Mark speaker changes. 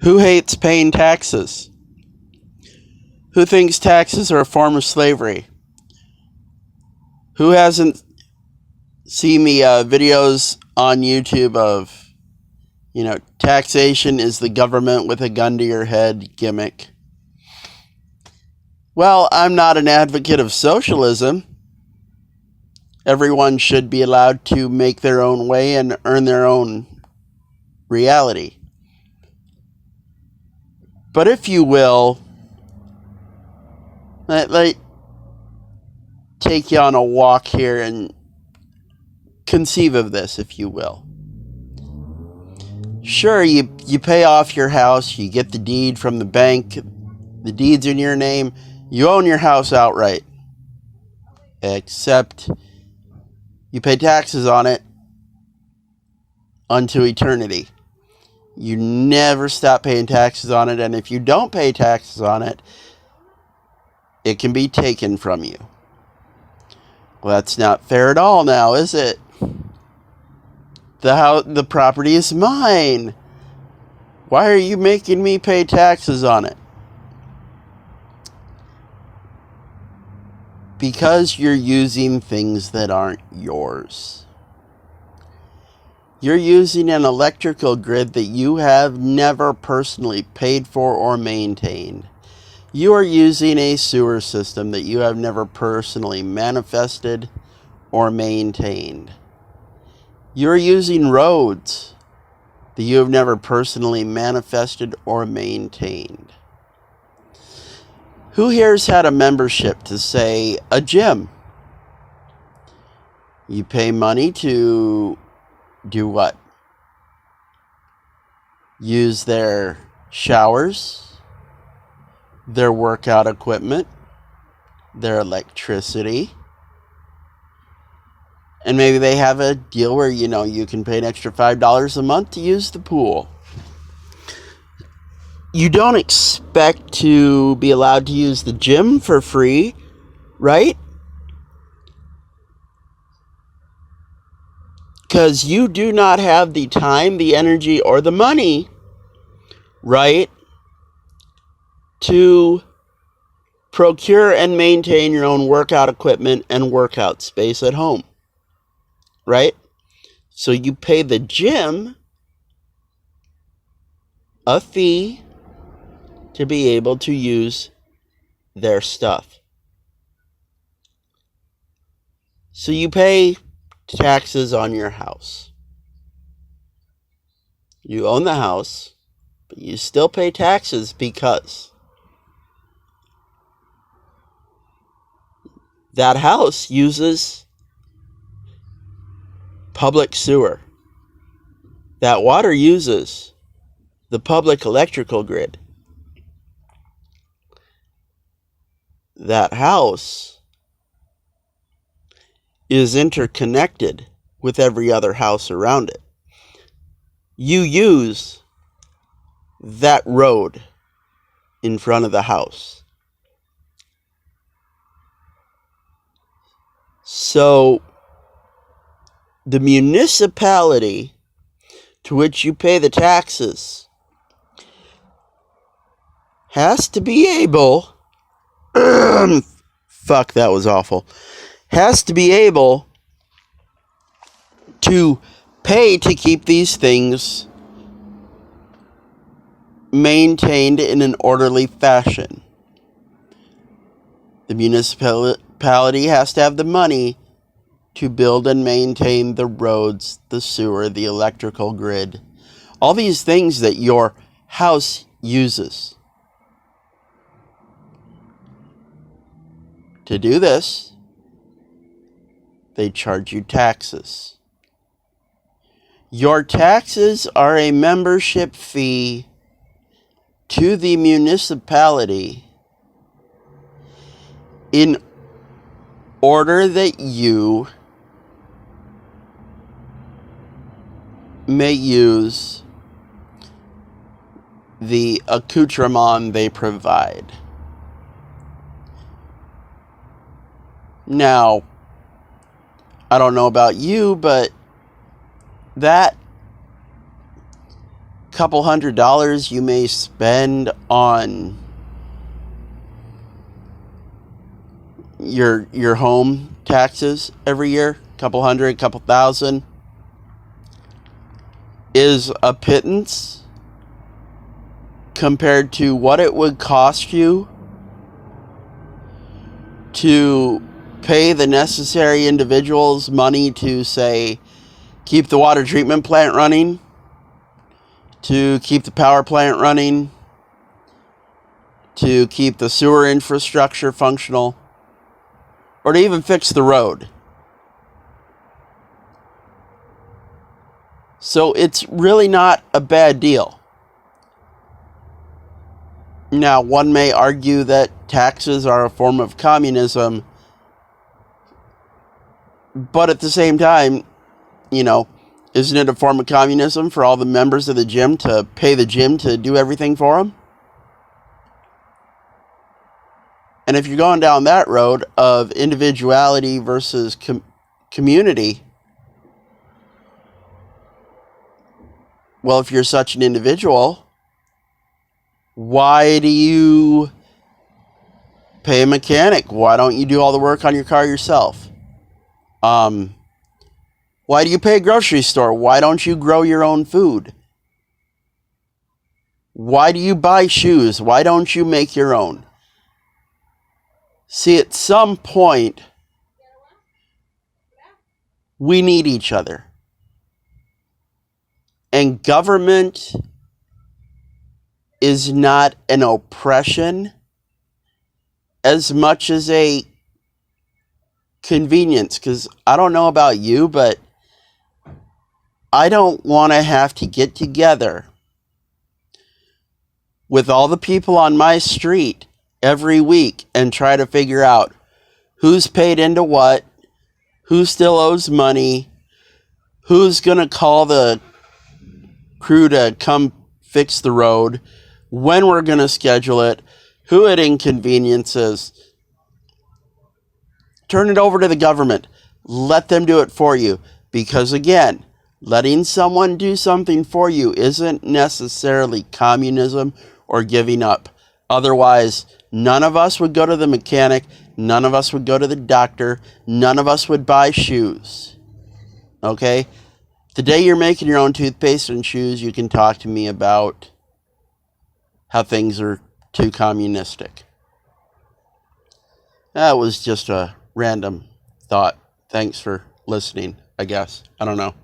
Speaker 1: Who hates paying taxes? Who thinks taxes are a form of slavery? Who hasn't seen the videos on YouTube of, taxation is the government with a gun to your head gimmick? Well, I'm not an advocate of socialism. Everyone should be allowed to make their own way and earn their own reality. But if you will, let take you on a walk here and conceive of this, if you will. Sure, you pay off your house, you get the deed from the bank, the deed's in your name, you own your house outright. Except you pay taxes on it unto eternity. You never stop paying taxes on it, and if you don't pay taxes on it, it can be taken from you. Well, that's not fair at all now, is it? The property is mine. Why are you making me pay taxes on it? Because you're using things that aren't yours. You're using an electrical grid that you have never personally paid for or maintained. You are using a sewer system that you have never personally manifested or maintained. You're using roads that you have never personally manifested or maintained. Who here's had a membership to, say, a gym? You pay money to do what? Use their showers, their workout equipment, their electricity, and maybe they have a deal where, you can pay an extra $5 a month to use the pool. You don't expect to be allowed to use the gym for free, right? Because you do not have the time, the energy, or the money, right, to procure and maintain your own workout equipment and workout space at home, right? So you pay the gym a fee to be able to use their stuff. So you pay taxes on your house. You own the house, but you still pay taxes because that house uses public sewer. That water uses the public electrical grid. That house is interconnected with every other house around it. You use that road in front of the house. So, the municipality to which you pay the taxes has to be able fuck, that was awful. Has to be able to pay to keep these things maintained in an orderly fashion. The municipality has to have the money to build and maintain the roads, the sewer, the electrical grid, all these things that your house uses. To do this, they charge you taxes. Your taxes are a membership fee to the municipality in order that you may use the accoutrement they provide. Now, I don't know about you, but that couple $100 you may spend on your home taxes every year, couple hundred, couple thousand, is a pittance compared to what it would cost you to pay the necessary individuals money to, say, keep the water treatment plant running, to keep the power plant running, to keep the sewer infrastructure functional, or to even fix the road. So it's really not a bad deal. Now, one may argue that taxes are a form of communism, but at the same time, isn't it a form of communism for all the members of the gym to pay the gym to do everything for them? And if you're going down that road of individuality versus community, well, if you're such an individual, why do you pay a mechanic? Why don't you do all the work on your car yourself? Why do you pay a grocery store? Why don't you grow your own food? Why do you buy shoes? Why don't you make your own? See, at some point, we need each other. And government is not an oppression as much as a convenience. Because I don't know about you, but I don't want to have to get together with all the people on my street every week and try to figure out who's paid into what, who still owes money, who's going to call the crew to come fix the road, when we're going to schedule it, who it inconveniences. Turn it over to the government. Let them do it for you. Because again, letting someone do something for you isn't necessarily communism or giving up. Otherwise, none of us would go to the mechanic. None of us would go to the doctor. None of us would buy shoes. Okay? The day you're making your own toothpaste and shoes, you can talk to me about how things are too communistic. That was just a random thought. Thanks for listening, I guess. I don't know.